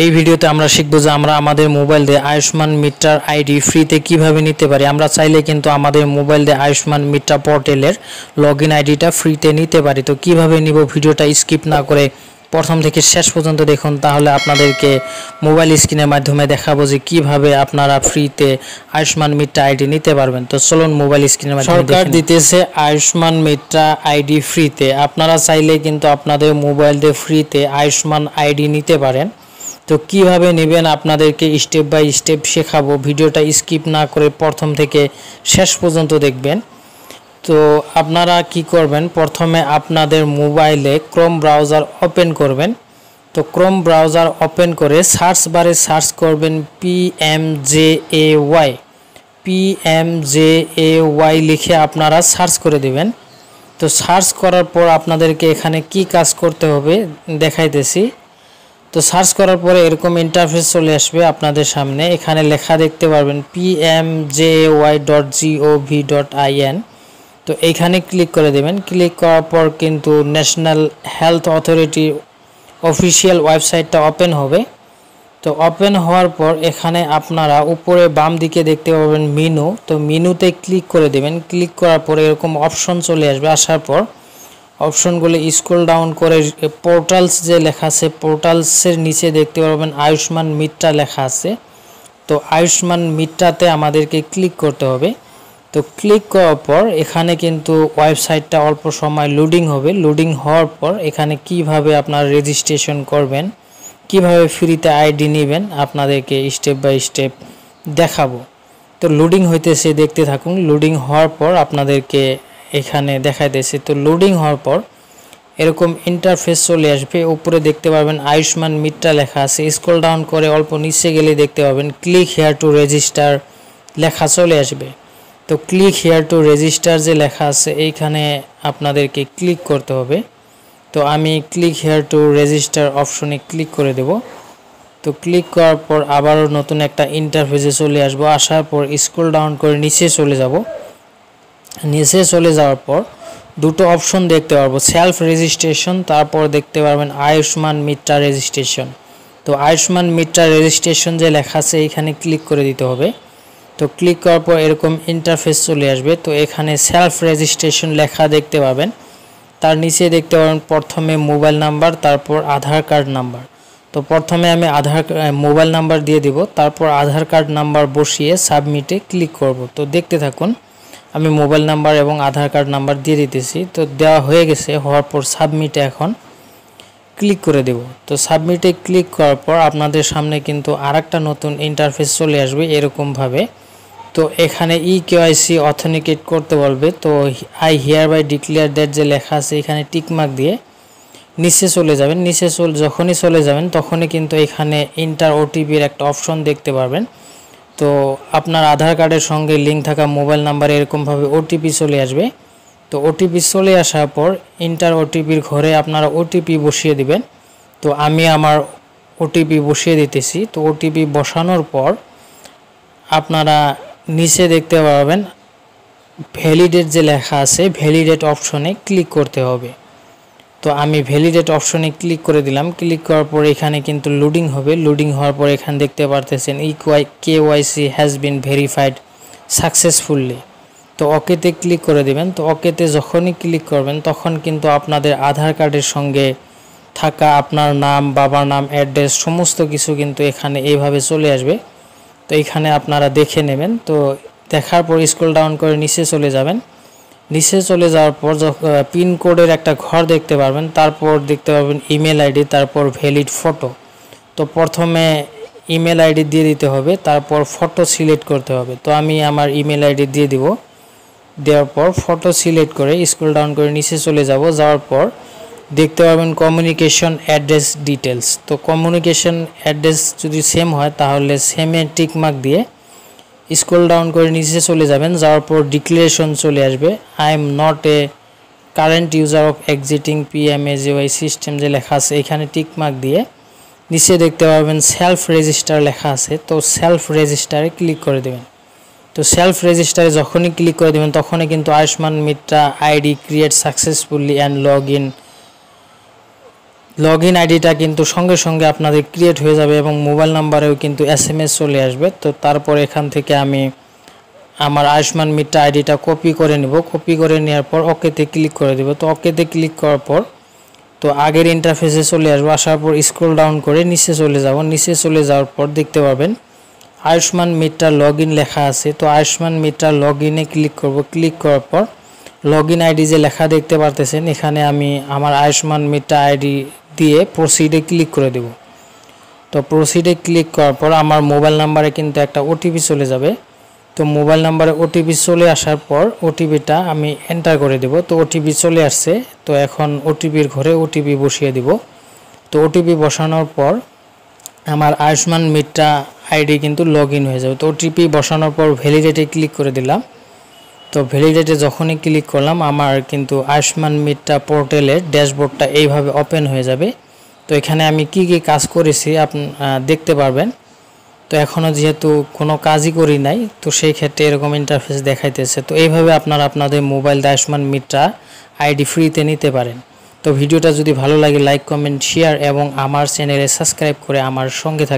এই ভিডিওতে আমরা শিখব যে আমরা আমাদের মোবাইল দিয়ে আয়ুষ্মান মিত্রার আইডি ফ্রিতে কিভাবে নিতে পারি। আমরা চাইলে কিন্তু আমাদের মোবাইল দিয়ে আয়ুষ্মান মিত্রা পোর্টালের লগইন আইডিটা ফ্রিতে নিতে পারি। তো কিভাবে নিব ভিডিওটা স্কিপ না করে প্রথম থেকে শেষ পর্যন্ত দেখুন, তাহলে আপনাদেরকে মোবাইল স্ক্রিনের মাধ্যমে দেখাবো যে কিভাবে আপনারা ফ্রিতে আয়ুষ্মান মিত্রা আইডি নিতে পারবেন। তো চলুন মোবাইল স্ক্রিনের মাধ্যমে। সরকার দিতেছে আয়ুষ্মান মিত্রা আইডি ফ্রিতে। আপনারা চাইলে কিন্তু আপনাদের মোবাইল দিয়ে ফ্রিতে আয়ুষ্মান আইডি নিতে পারেন। তো কিভাবে নেবেন আপনাদেরকে স্টেপ বাই স্টেপ শেখাবো। ভিডিওটা স্কিপ না করে প্রথম থেকে শেষ পর্যন্ত দেখবেন। তো আপনারা কি করবেন, প্রথমে আপনাদের মোবাইলে ক্রোম ব্রাউজার ওপেন করবেন। তো ক্রোম ব্রাউজার ওপেন করে সার্চ বারে সার্চ করবেন PMJAY লিখে আপনারা সার্চ করে দিবেন। তো সার্চ করার পর আপনাদেরকে এখানে কি কাজ করতে হবে দেখাইতেছি। তো সার্চ করার পরে এরকম ইন্টারফেস চলে আসবে আপনাদের সামনে। এখানে লেখা দেখতে পারবেন pmjay.gov.in। তো এইখানে ক্লিক করে দেবেন। ক্লিক করার পর কিন্তু ন্যাশনাল হেলথ অথরিটি অফিসিয়াল ওয়েবসাইটটা ওপেন হবে। তো ওপেন হওয়ার পর এখানে আপনারা উপরে বাম দিকে দেখতে পাবেন মেনু। তো মেনুতে ক্লিক করে দেবেন। ক্লিক করার পরে এরকম অপশন চলে আসবে। আসার পর অপশনগুলো স্ক্রল ডাউন করে পোর্টালস যে লেখা আছে, পোর্টালসের নিচে দেখতে পারবেন আয়ুষ্মান মিত্রা লেখা আছে। তো আয়ুষ্মান মিত্রাতে আমাদেরকে ক্লিক করতে হবে। তো ক্লিক করার পর এখানে কিন্তু ওয়েবসাইটটা অল্প সময় লোডিং হবে। লোডিং হওয়ার পর এখানে কিভাবে আপনারা রেজিস্ট্রেশন করবেন, কিভাবে ফ্রিতে আইডি নেবেন আপনাদেরকে স্টেপ বাই স্টেপ দেখাবো। তো লোডিং হইতেছে, দেখতে থাকুন। লোডিং হওয়ার পর আপনাদেরকে এখানে দেখাইতেছে। তো লোডিং হওয়ার পর এরকম ইন্টারফেস চলে আসবে। উপরে দেখতে পারবেন আয়ুষ্মান মিত্রা লেখা আছে। স্ক্রল ডাউন করে অল্প নিচে গেলে দেখতে পাবেন ক্লিক হেয়ার টু রেজিস্টার লেখা চলে আসবে। তো ক্লিক হেয়ার টু রেজিস্টার যে লেখা আছে এইখানে আপনাদেরকে ক্লিক করতে হবে। তো আমি ক্লিক হেয়ার টু রেজিস্টার অপশনে ক্লিক করে দেব। তো ক্লিক করার পর আবারও নতুন একটা ইন্টারফেসে চলে আসবো। আসার পর স্ক্রল ডাউন করে নিচে চলে যাব। নিচে চলে যাওয়ার পর দুটো অপশন দেখতে পারবো, সেলফ রেজিস্ট্রেশন, তারপর দেখতে পারবেন আয়ুষ্মান মিত্রা রেজিস্ট্রেশন। তো আয়ুষ্মান মিত্রা রেজিস্ট্রেশন যে লেখা আছে এইখানে ক্লিক করে দিতে হবে। তো ক্লিক করার পর এরকম ইন্টারফেস চলে আসবে। তো এখানে সেলফ রেজিস্ট্রেশন লেখা দেখতে পাবেন। তার নিচে দেখতে পাবেন প্রথমে মোবাইল নাম্বার, তারপর আধার কার্ড নাম্বার। তো প্রথমে আমি মোবাইল নাম্বার দিয়ে দিব, তারপর আধার কার্ড নাম্বার বসিয়ে সাবমিটে ক্লিক করব। তো দেখতে থাকুন, আমি মোবাইল নাম্বার এবং আধার কার্ড নাম্বার দিয়ে দিতেছি। তো দেওয়া হয়ে গেছে। হওয়ার পর সাবমিটে এখন ক্লিক করে দেব। তো সাবমিটে ক্লিক করার পর আপনাদের সামনে কিন্তু আরেকটা নতুন ইন্টারফেস চলে আসবে এরকমভাবে। তো এখানে KYC অথেন্টিকেট করতে বলবে। তো I hereby declare that যে লেখা আছে এখানে টিকমার্ক দিয়ে নিচে চলে যাবেন। নিচে যখনই চলে যাবেন তখনই কিন্তু এখানে ইন্টার ওটিপির একটা অপশন দেখতে পারবেন। তো আপনার আধার কার্ডের সঙ্গে লিঙ্ক থাকা মোবাইল নাম্বারে এরকমভাবে ওটিপি চলে আসবে। তো ওটিপি চলে আসার পর ইন্টার ওটিপির ঘরে আপনারা ওটিপি বসিয়ে দিবেন। তো আমি আমার ওটিপি বসিয়ে দিতেছি। তো ওটিপি বসানোর পর আপনারা নিচে দেখতে পাবেন ভ্যালিডেট যে লেখা আছে, ভ্যালিডেট অপশনে ক্লিক করতে হবে। তো আমি ভ্যালিডেট অপশনে ক্লিক করে দিলাম। ক্লিক করার পর এখানে কিন্তু লোডিং হবে। লোডিং হওয়ার পর এখানে দেখতে পারতেছেন KYC has been verified successfully. তো ওকেতে ক্লিক করে দিবেন। তো ওকেতে যখনই ক্লিক করবেন তখন কিন্তু আপনাদের আধার কার্ডের সঙ্গে থাকা আপনার নাম, বাবার নাম, অ্যাড্রেস সমস্ত কিছু কিন্তু এখানে এইভাবে চলে আসবে। তো এখানে আপনারা দেখে নেবেন। তো দেখার পর স্ক্রল ডাউন করে নিচে চলে যাবেন। নিচে চলে যাওয়ার পর পিনকোডের একটা ঘর দেখতে পারবেন। তারপর দেখতে পাবেন ইমেল আইডি, তারপর ভ্যালিড ফটো। তো প্রথমে ইমেল আইডি দিয়ে দিতে হবে, তারপর ফটো সিলেক্ট করতে হবে। তো আমি আমার ইমেল আইডি দিয়ে দিব। দেওয়ার পর ফটো সিলেক্ট করে স্ক্রল ডাউন করে নিচে চলে যাব। যাওয়ার পর দেখতে পাবেন কমিউনিকেশন অ্যাড্রেস ডিটেলস। তো কমিউনিকেশন অ্যাড্রেস যদি সেম হয় তাহলে সেমে টিকমার্ক দিয়ে স্ক্রল ডাউন করে নিচে চলে যাবেন। যাওয়ার পর ডিক্লারেশন চলে আসবে, I am not a current user of exciting PMJAY system যে লেখা আছে এখানে টিকমার্ক দিয়ে নিচে দেখতে পাবেন সেলফ রেজিস্টার লেখা আছে। তো সেলফ রেজিস্টারে ক্লিক করে দেবেন। তো সেলফ রেজিস্টারে যখনই ক্লিক করে দেবেন তখনই কিন্তু Ayushman Mitra ID create successfully and log in login আইডিটা কিন্তু সঙ্গে সঙ্গে আপনাদের ক্রিয়েট হয়ে যাবে এবং মোবাইল নাম্বারেও কিন্তু SMS চলে আসবে। তো তারপর এখান থেকে আমি আমার আয়ুষ্মান মিত্রা আইডিটা কপি করে নেব। কপি করে নেওয়ার পর ওকেতে ক্লিক করে দেব। তো ওকেতে ক্লিক করার পর তো আগের ইন্টারফেসে চলে আসবো। আসার পর স্ক্রল ডাউন করে নিচে চলে যাব। নিচে চলে যাওয়ার পর দেখতে পাবেন আয়ুষ্মান মিত্রা লগইন লেখা আছে। তো আয়ুষ্মান মিত্রা লগইনে ক্লিক করব। ক্লিক করার পর লগইন আইডি যে লেখা দেখতে পারতেছেন, এখানে আমি আমার আয়ুষ্মান মিত্রা আইডি দিয়ে প্রসিডে ক্লিক করে দেব। তো প্রসিডে ক্লিক করার পর আমার মোবাইল নাম্বারে কিন্তু একটা ওটিপি চলে যাবে। তো মোবাইল নাম্বারে ওটিপি চলে আসার পর ওটিপিটা আমি এন্টার করে দেব। তো ওটিপি চলে আসছে। তো এখন ওটিপির ঘরে ওটিপি বসিয়ে দিব। তো ওটিপি বসানোর পর আমার আয়ুষ্মান মিত্রা আইডি কিন্তু লগইন হয়ে যাবে। তো ওটিপি বসানোর পর ভ্যালিডেটে ক্লিক করে দিলাম। তো ভ্যালিডেটে যখনই ক্লিক করলাম আমার কিন্তু আয়ুষ্মান মিত্রা পোর্টালের ড্যাশবোর্ডটা এইভাবে ওপেন হয়ে যাবে। তো এখানে আমি কি কি কাজ করেছি আপনি দেখতে পারবেন। তো এখনও যেহেতু কোনো কাজই করি নাই, তো সেই ক্ষেত্রে এরকম ইন্টারফেস দেখাইতেছে। তো এইভাবে আপনারা আপনাদের মোবাইল আয়ুষ্মান মিত্রা আইডি ফ্রিতে নিতে পারেন। তো ভিডিওটা যদি ভালো লাগে লাইক, কমেন্ট, শেয়ার এবং আমার চ্যানেলে সাবস্ক্রাইব করে আমার সঙ্গে থাকবেন।